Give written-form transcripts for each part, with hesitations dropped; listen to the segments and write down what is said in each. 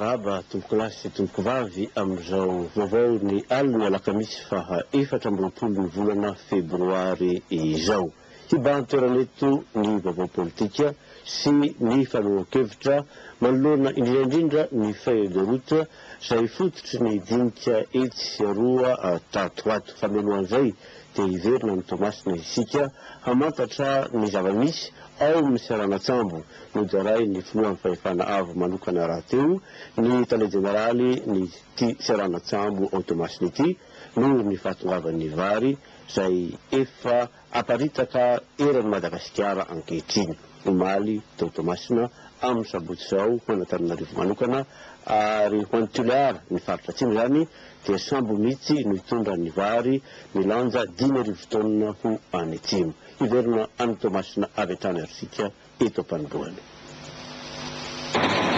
marhaba tompokilasy sy tompokivavy amin'izao vaovao ny alina alakamisy faha 14 ny volana febroary izao. Hibahan-toerana eto ny vaovao politika sy ny fanohan-kevitra manoloana indrindra ny feuille de route izay fototry ny dinika etsy sy aroa tato ato. Famelohan'izay dia hiverina ny Tomasina isika hamantatra ny zava-misy ao amin'ny Seranan-tsambo nojaray ny filohan'ny fahefana avo manokana raha teo ny tale jeneraly ny ty Seranan-tsambo ao Tomasina ity noho ny fahatongavan'ny vary izay efa aparitaka eran'ny Madagasikara ankehitriny. Omaly tao Tomasina amin'ny sabotsy izao ho an'Antananarivo manokana ary ho an'ny Toliara ny faritra atsimo izany dia sambo mihitsy no hitondra ny vary milanja 10,000 taonina ho any atsimo. Hiverina any Tomasina avy hatrany arsika eto am-panoloana.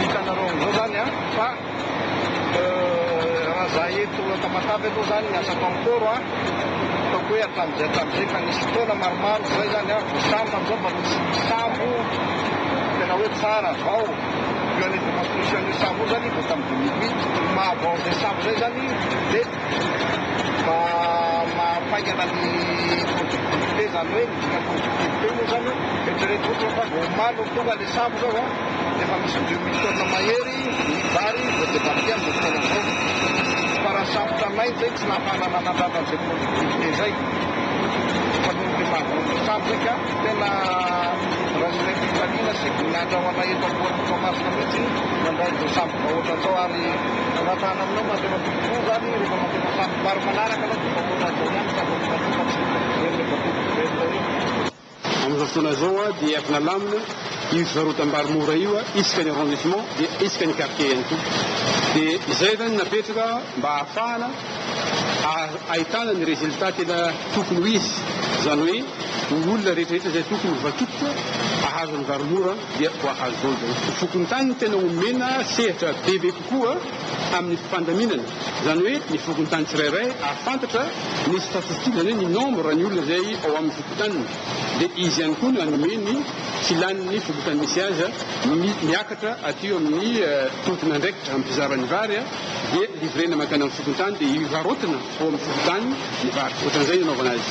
Hitanareo amin'izao zany fa raha zaho eto Tamatavy aloha zany niasako amin'ny toro ataoko hoe hatramin'izay fa nisy fotoana maromaro zay zany sambo amin'izao mba misy sambo tena hoe tsara vao io an'efa construction io sambo io zany vao tamin'ny 2008 mahavao zay sambo zay zany dia mahafaingana ny productivité zany hoe midika productivité moa zany eritrereto ohatra fa vao malo tonga le sambo zao efa misy 2000 taona mahery ny vary vao débarqué amin'ny fotoana zao fa raha sambo taminay zay tsy nahafanana nandrana an'izay productivité zay fa noho le mahavao sambo zay ka tena raha zay fifaliana sy nandrahoana eto ampoan'ny Tomasina mihitsy mandray zao sambo vahoatra zao ary anatana aminao matena tokoa zany rehefa matena sambo maro manaraka anao dia vahoatra zao ihany sambo fa tsy amin'izao fotoana zao dia efa nalamina io fivarotam-bary-mora io isaka ny arrondissement dia isaka ny quartier ihany koa dia izay zany napetraka mba ahafahana ahitana ny résultat tena tokony ho izy zany hoe ny olona rehetrarehetra izay tokony voatotoka ahazo ny vary-mora dia ho ahazo zao zany fokony tany tena omena sehatra bebe kokoa amin'ny fifandaminana zany hoe ny fokony tany tsirairay ahafantatra ny statistique zany hoe ny nombre ny olona izay ao amin'ny fokontaniny dia izy ihany koa no anome ny filan'ny fokotany misy azy miakatra aty amin'ny tompona ndraikitra amin'ny fizaran'ny vary dia livrena makany amin'ny fokontany dia hivarotana ao amin'ny fokotany ny vary ohatran'izay anaovana azy.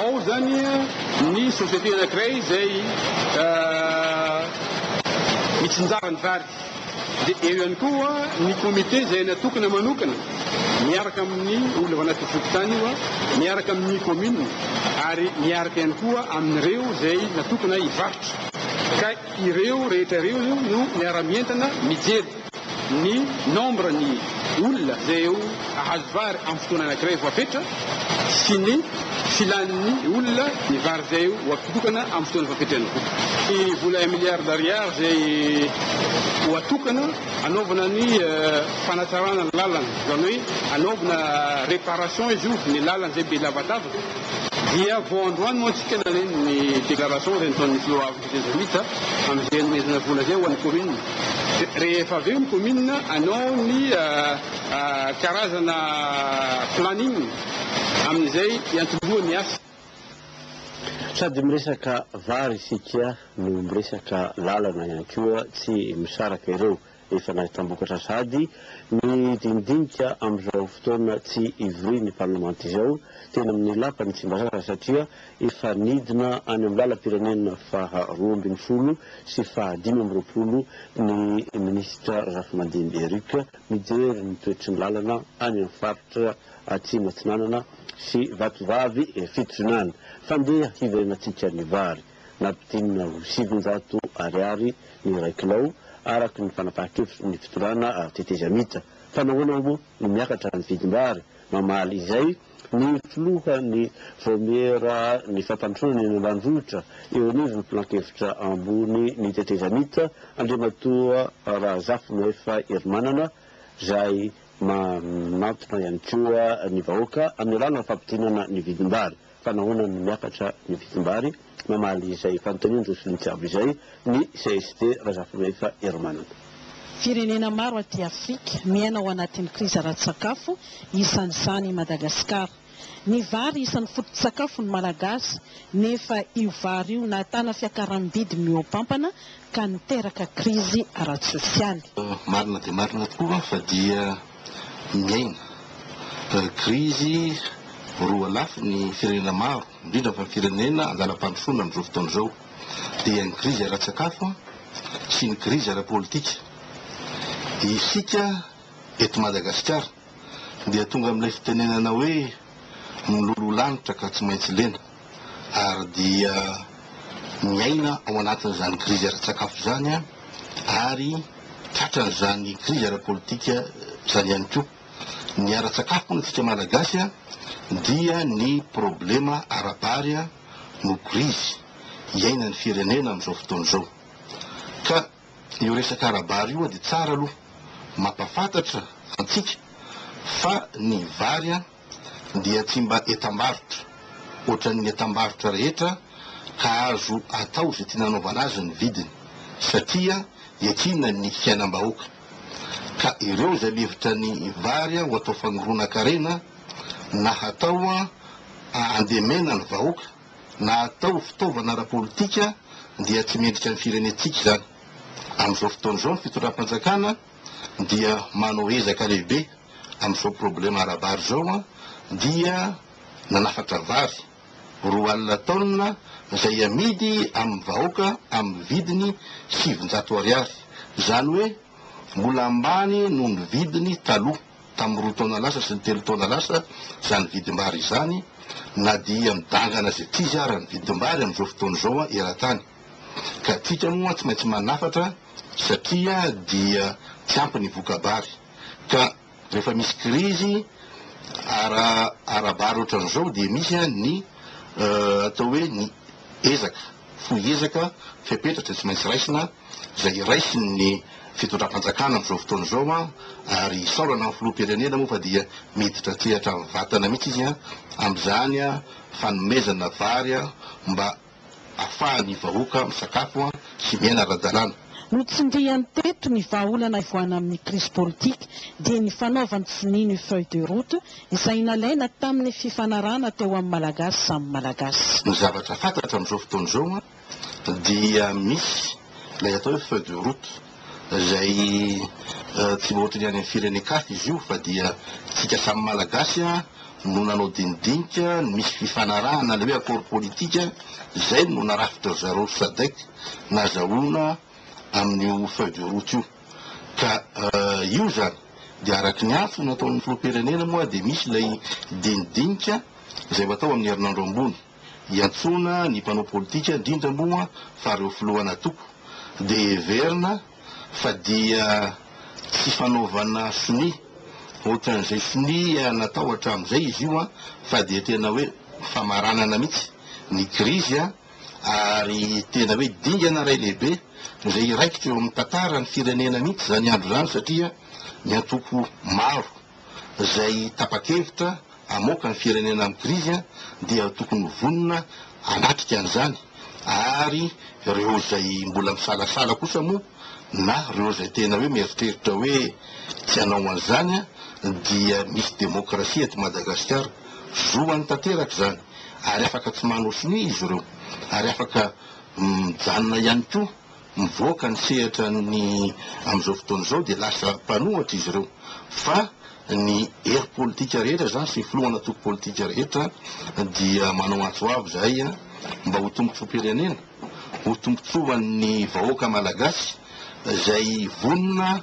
Ao zany ny société anankiray izay mitsinjara ny vary dia eo ihany koa ny comité izay natokana manokana miaraka amin'ny olona anaty fokotany io miaraka amin'ny commune ary miaraka ihany koa amin'ireo izay natokana hivarotra ka ireo rehetra ireo no miara-mientana mijery ny nombre ny olona izay eo ahazo vary amin'ny fotoana anankiray voafetra sy ny filan'ny olona ny vary izay ho atokana amin'ny fotoana voafetrany koa. Ny vola 1 milliard d'ariary izay ho atokana anaovana ny fanatsarana ny lalana zany hoe anaovana réparation izy io ny lalana izay be lavatavana dia vao androany moa antsika naneny ny déclaration izay nataon'ny filohavy Jésuita amin'izay nomezana vola izay ho an'ny commune. Rehefa avy eo ny commune anao ny karazana planning amin'izay iantoloha ny asa. Sady miresaka vary isika no miresaka lalana ihany koa tsy misaraka ireo efa nahitambokatra sady ny dindinika amin'izao fotoana tsy ivry ny parlement izao tena amin'ny lapany tsy mbazara satria efa nidina any amin'ny lalam-pirenena faha 12 sy faha 15 ny ministra Rafimadimby Eric mijery ny toetry ny lalana any amin'ny faritra atsimo atsinanana sy vatovavy fitozonana fandeha hiverenantsika ny vary napitinina ho 700 ariary ny ray kilao araky ny fanapahan-kevitry ny fitorana tetezamita fanahoana moa no miakatra ny vidim-bary mamaly izay ny filoha ny vomiera ny fampandrosoana ny ambanivohitra eo anivy ny plan-kevitra ambony ny tetezamita andriamatoa Razafy Mefa Hermanana izay manatona ihany koa ny vahoaka amin'ny alàna fampitinana ny vidim-bary fanahoana ny miakatra ny vidim-bary mamaly izay fanontaniana Joseline aby izay ny CST Razafy Mefa Hermanana. Firenena maro aty Afrika miaina ao anatin'ny krizy ara-tsakafo isan'izany Madagasikara. Ny vary isan'ny foto-tsakafon'ny malagasy nefa io vary io nahatana fiakaram-bidy miompampana ka niteraka krizy ara-tsosialy. Marina dia marina tokoa fa dia miaina krizy roa lafy ny firenena maro, indrindra fa ny firenena andalam-pandrosoana amin'izao fotoana izao, dia ny krizy ara-tsakafo sy ny krizy ara-politika. Isika eto Madagasikara dia tonga amin'ilay fitenenana hoe milolo lanitra ka tsy maintsy lena, ary dia miaina ao anatin'izany krizy ara-tsakafo zany ary tratran'izany krizy ara-politika zany ihany koa. Ny ara-tsakafo ny tsika malagasy dia ny problema ara-bary no krizy iainan'ny firenena amin'izao fotoana izao. Ka io resaka ara-bary io dia tsara aloha mampafantatra antsika fa ny vary dia tsy mba etam-barotra ohatran'ny etam-barotra rehetra ka azo atao izay tiana anaovana azy ny vidiny, satria iakina ny fiainam-bahoaka. Ka ireo izay levitra ny vary ho atao fangoronan-karena na hatao andemena ny vahoaka na atao fitaovana ara-politika dia tsy mendrika ny firenentsika zany. Amin'izao fotoana izao ny fitondram-panjakana dia manao ezaka lehibe amin'izao problema ara-bary izao dia nanafatra vary 4 taona izay amidy amin'ny vahoaka amin'ny vidiny 700 ariary. Zany hoe mbola ambany noho ny vidiny taloha tamin'ny 2 taona lasa sy ny 3 taona lasa zany vidim-bary izany, na dia midangana izay tizy ary ny vidim-bary amin'izao fotoana izao eran-tany. Ka tika moa tsy maintsy manafatra satria dia tsy ampy ny voka-bary. Ka rehefa misy krizy ara-bary ohatran'izao dia misy ny atao hoe ny ezaka, fohy ezaka fipetratra tsy maintsy raisina, izay raisiny ny fitondram-panjakana amin'izao fotoana izao ary isaorana amin'ny filoham-pirenena moa fa dia miditra trehatra amin'ny vatana mihitsy izy amin'izany fanomezana vary mba ahafahan'ny vahoaka misakafo sy miaina ara-dalàna. Notsindriany teto ny vahaolana ivoana amin'ny krizy politika dia ny fanaovany tsininy feuille de route izay nalaina tamin'ny fifanarana teo amin'ny malagasy samy malagasy. Ny zavatra fantatra amin'izao fotoana izao dia misy ilay atao hoe feuille de route izay tsy ohatry ny any amin'ny firenen-kafa izy io fa dia tsika samy malagasy no nanao dinidinika misy fifanarahana le hoe accord politika izay no narafitra zareo SADC nazahoana amin'io feuille de route io. Ka io zany dia araky ny afo nataon'ny filoham-pirenena moa dia misy ilay dinidinika izay atao amin'ny herinandro ambony iantsona ny mpanao politika indrindra moa fa reo filohana toko dia heverina fa dia tsy fanaovana soni ohatran'izay soni natao hatramin'izay izy io fa dia tena hoe famaranana mihitsy ny krizy ary tena hoe dingana ray lehibe izay raikitra eo amin'ny tantara ny firenena mihitsy zany andro zany, satria ny antoko maro izay tapa-kevitra amoaka ny firenena amin'ny krizy dia tokony vonona anatrika an'izany, ary ireo izay mbola misalasala kosa moa na ireo izay tena hoe mieritreritra hoe tsy hanao an'izany dia misy demokrasia eto Madagasikara zoany tanteraka zany, ary afaka tsy manao soni izy ireo, ary afaka mijanona ihany koa mivoaka ny sehatra ny amin'izao fotoana izao dia lasa mpanohatra izy ireo. Fa ny hery politika rehetra zany sy filohana toko politika rehetra dia manao antso avy zay mba ho tombotsoam-pirenena, ho tombontsoan'ny vahoaka malagasy izay vonona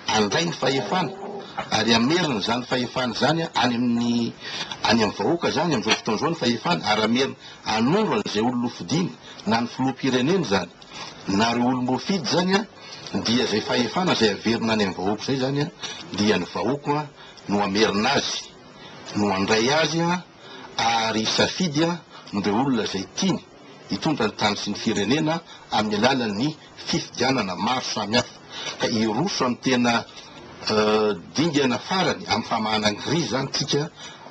andray ny fahefana ary amerina zany fahefana zany any amin'ny vahoaka zany amin'izao fotoana izao ny fahefana, ary amerina anondro an'izay olona fidiny na ny filoham-pirenena zany na reo olom-boafidy zany dia zay fahefana zay averina any amin'ny vahoaka zay zany dia ny vahoaka no amerina azy, no andray azy ary safidy ndreo olona zay tiany hitondra ny tany sy ny firenena amin'ny alalan'ny fifidianana maro samihafa. Ka iroso amin'ny tena dingana farany amin'ny famahana ny krizy zany tsika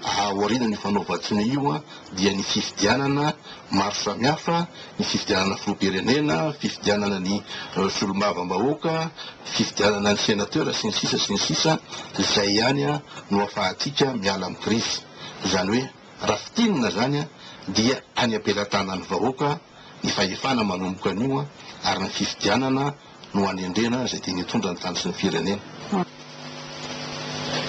aoriana ny fanaovan-tsony io dia ny fifidianana maro samihafa, ny fifidianana filoham-pirenena, fifidianana ny solombava-bahoaka, fifidianana ny sénateur sy ny sisa izay ihany no ahafahantsika miala amin'ny krizy. Zany hoe raftinina zany dia any am-pelatànany vahoaka ny fahefana manomboka an'io ary ny fifidianana no anendrena izay tiany hitondra ny tany sy ny firenena.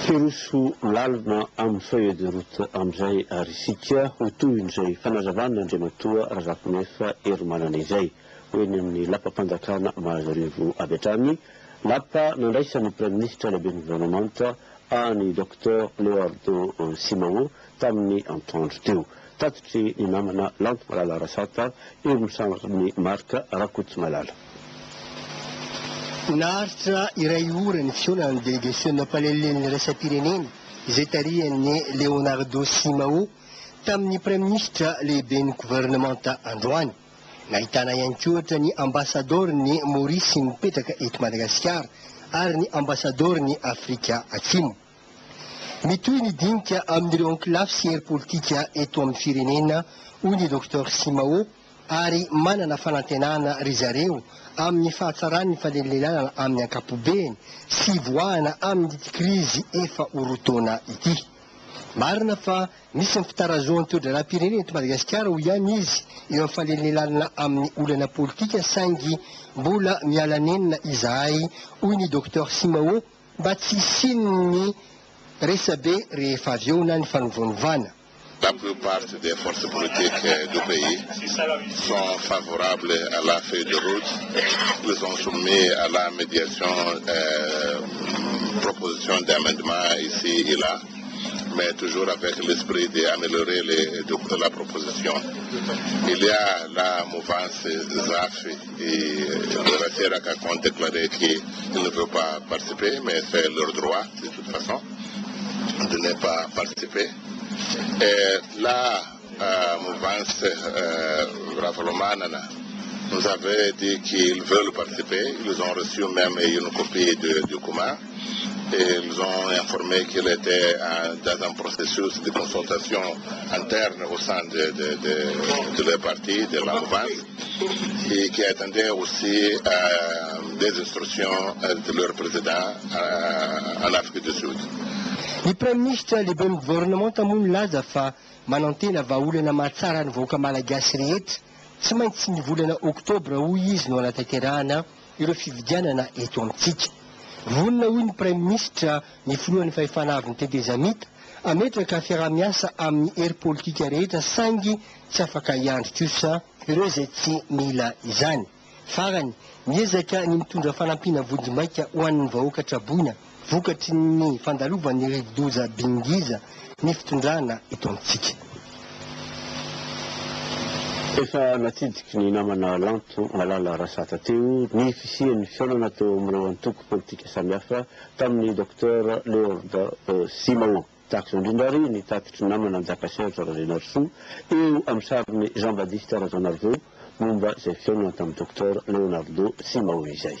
Hiroso lalina amin'ny feuille de route amin'izay ary isika ho toy izay fanazavana Andriamatoa Razakonefa Hermanana izay hoe ny amin'ny lapa-panjakana Mahazarivo avy hatrany lapa nandraisan'ny Prime-ministre lehibe ny gouvernemanta any Dr Leonardo Simao tamin'ny antoandro teo. Tatitry ny namana Lanto Malala Rasata eo amin'ny marika Rakoto Malala. Naharitra iray ora ny fihaonana délégation nampalahelo ny raisam-pirenena izay tarihan'ny Leonardo Simao tamin'ny Prime-ministre lehiben'ny gouvernemanta androany. Nahitana ihany koa ny ambassadorny Maurice mipetraka eto Madagasikara ary ny ambassadorny Afrika Atsimo. Mitohy ny dinika amin'ireo enclave sy hery politika eto amin'ny firenena hoy ny Dr Simao ary manana fanantenana ry zareo amin'ny fahatsarany fanelelana amin'ny ankapobeny sy voahana amin'ity krizy efa orotaona ity. Marina fa misy ny fitarazoan'ny toedraram-pirenena eto Madagasikara ho ihany izy eo amin'ny fanelelana amin'ny olana politika saingy mbola mialanenina izahay hoy ny Dr Simao mba tsy sin'ny resabe rehefa avy eo na ny fanovana. La plupart des forces politiques du pays sont favorables à la feuille de route. Ils sont soumis à la médiation, proposition d'amendement ici et là, mais toujours avec l'esprit d'améliorer la proposition. Il y a la mouvance ZAF et le RACERAC ont déclaré qu'ils ne veulent pas participer, mais c'est leur droit de toute façon de ne pas participer. Et la mouvance Ravalomanana nous avait dit qu'ils veulent participer. Ils ont reçu même une copie du document et ils ont informé qu'il était dans un processus de consultation interne au sein de leur parti, de la mouvance, et qui attendait aussi des instructions de leur président en Afrique du Sud. Ny Prime-ministre lehibe ny gouvernemanta moa nilaza fa manantena vahaolana mahatsara ny vahoaka malagasy rehetra tsy maintsy ny volana oktobra hoy izy no anatanterahana ireo fividianana eto amintsika. Vonina hoy ny Prime-ministre ny filohan'ny fahefana avy ny tetezamita ametraka fiarah-miasa amin'ny hery politika rehetra saingy tsy afaka hiandry kosa ireo izay tsy mila izany. Farany miezaka ny mitondra fanampiana vonjy-maika ho an'ny vahoaka traboina vokatry ny fandalovan'ny rivodoza bingiza ny fitondrana eto amintsika. Efa natidiky ny namana Lanto Malala Rasata teo ny fisian'ny fihaonana teo amin'ireo antoko politika samihafa tamin'ny Dr Leonardo Simao. Tahaka izao indrindra ary ny tatitry ny namana Njakasehatra Razenarso eo amin'ny sariny Jean-Baptiste Razanarveu momba izay fihaonana tamin'ny Dr Leonardo Simao izay.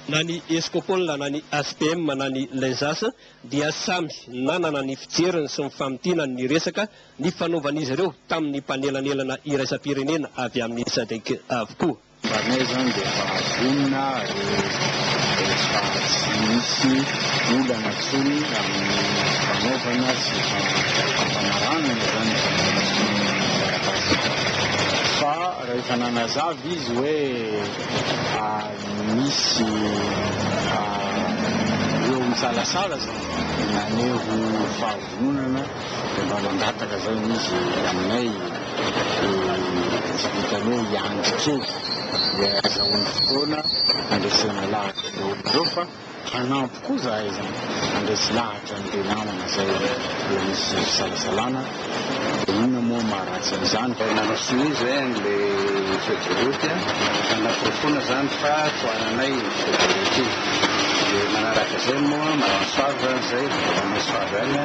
Na ny Escopol na ny ASPM na ny LENSAS dia samy nanana ny fijeriny sy ny famitianany ny resaka ny fanaovan'izy ireo tamin'ny mpanelanelana iraisam-pirenena avy amin'ny SADC avokoa. Varnay zany dia efa vonina fa tsy misy olana tsony amin'ny fanaovana sy fampianaranana zany fa rehefa nanazavy izy hoe misy eo misalasala zany naneho fahavonana dia mba mangataka zany izy aminay tsy vitany hoe hiandry kely dia azahoany fotoana andresena lahatra eo amin'izao fa hanampy koa zahay zany andresy lahatra n'ireo namana zay eo misy fisalasalana dia inona moa maharatsy an'izany nanasoa izy le fedoroty anaprofona zany fa toananay fedoroty dia manaraka zay moa manasoava zay manasoava any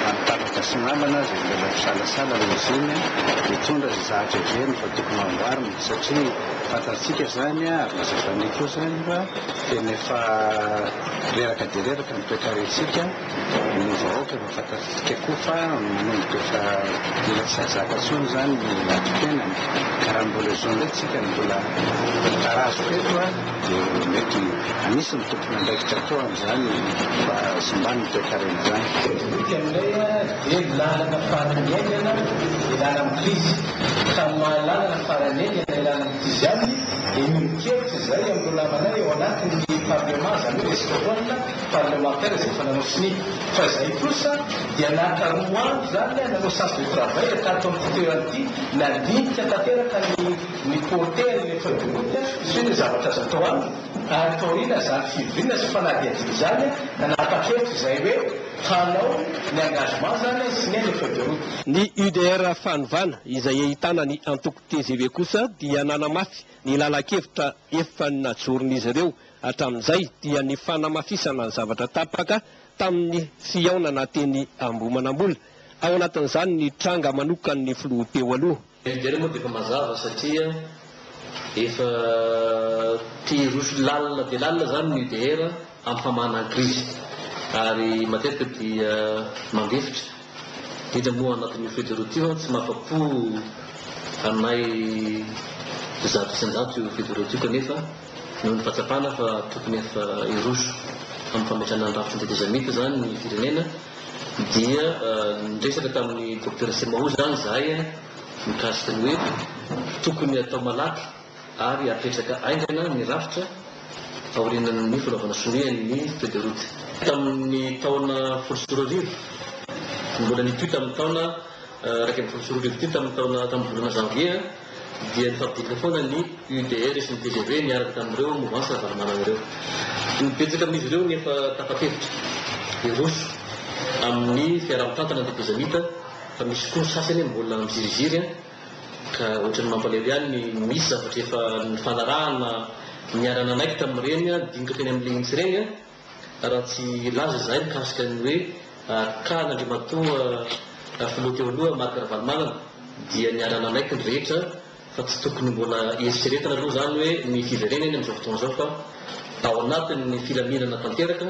antaraka sy namana zay mbola fisalasala iziny mitondra zay zahatra ireny fa tokony amboarina satria fantatsika zany ary nazavany koa zany mba tena efa reraka dia reraka mitoekarentsika ny vahoaka efa fantatsika koa fa manomboka efa mila tsy hazaka tsony zany ny atotenany karaha mbola zao ndray tsika mbola tarazo eto dia mety anisy ny tompony andraikitra atao amin'izany mba sombany mitoekarena zany. dia lalana faranenana ilana amin'ny krizy ka mahalalana faranenana ilana amin'ny krizy any dia mikevitra izay amin'ny lamanay eo anatin'ny parlement zany hoe escopoina parlementaire izay efa nanao sini fa izay kosa dia nakaroa andro zany nanao sens de travail atato amin'ny toeranyity nandinika tanteraka ny porter ny feuille de route sy ny zavatra azo atao any ary taorina zany fivirina sy fanadiadiny zany nanapa-kevitra izay hoe hanao ny engagement zany sy ny feuille de route. Ny UDR Fanovana izay ahitana ny antoko TGV kosa dia nanamafy ny lala-kevitra efa najorony ireo hatramin'izay dia ny fanamafisana ny zavatra tapaka tamin'ny fiaonana teny Ambohimanambola. Ao anatin'izany ny tranga manokany filoha teo aloha. UDR moa dia efa mazava satria efa tia roso lalina dia lalina zany ny UDR amin'ny famanana krizy ary matetika dia mandefitra indrindra moa anatin'ny feuille de route io tsy mahafa-po aminay zato isan-jato io feuille de route io kanefa noho ny fahatsapana fa tokony efa iroso amin'ny fametrahana ny rafitra ny tetezamita zany ny firenena dia nitresaka tamin'ny docteur Semao zany zahay mikasika ny hoe tokony atao malaky ary apetraka aingana ny rafitra aorinan'ny fanaovana somian'ny feuille de route. Tamin'ny taona folo sy roa arivo mbola nitoy tamin'ny taona raiky amby folo sy roa arivo ty tamin'ny taona tamin'ny volana janvier dia nifampidina foana ny UDR sy ny TGV niaraka tamin'ireo mouvance ravalomanana ireo. Nibetsaka amin'izy ireo nefa tapa-kevitra iroso amin'ny fiaraha-mitantana ny tetezamita fa misy koa ny sasany mbola miziriziry ka ohatran'ny mampalahelo ihany ny misy zavatra efa nifanarahana niarana anaiky tamin'ireny dinika teny amin'ny legnitsy ireny raha tsy laza zahay mikasika ny hoe ka n'andriamatoa filoha teo aloha Marc Ravalomanana dia niarana anaiky ny rehetra fa tsy tokony mbola eritreretana aloha zany hoe ny fiverenany amin'izao fotoana izao fa ao anatin'ny filaminana tanteraka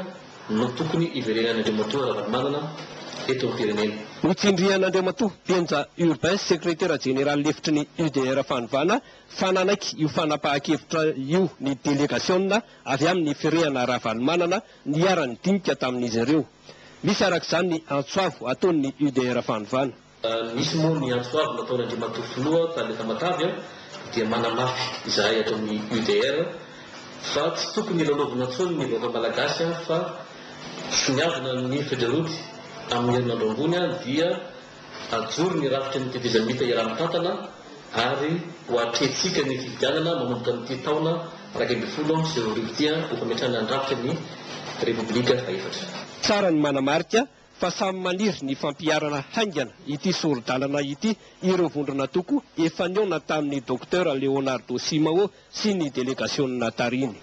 no tokony iverenan'andriamatoa Ravalomanana eto amin'ny firenena. Nitsindrian'Andriamatoa Penja Urbain, sekretera général lefitry ny UDR Fanovana, fananaiky io fanapahan-kevitra io ny délégationna avy amin'ny firehana Ravalomanana niarany dinika tamin'izy ireo. Misy arak'izany ny antsoavo ataon'ny UDR Fanovana. Misy moa ny antsoavo nataon'Andriamatoa filoha Taleta Matavy dia manamafy izahay atao amin'ny UDR fa tsy tokony lalaovina intsony ny vahoaka malagasy fa soniavina ny feuille de route amin'ny herinandro ambony dia ajoro ny rafitra ny tetezamita iaraha-mitantana ary ho atretsika ny fividianana manomboka amin'ity taona raiky amby folo sy roa arivo ty ho fametrahana ny rafitra ny repoblika faefatra. Tsara ny manamarika fa samy maniry ny fampiarana haingana ity sorodalana ity ireo vondrona toko efa niona tamin'ny docteur Leonardo Simao sy ny délégationna tariny.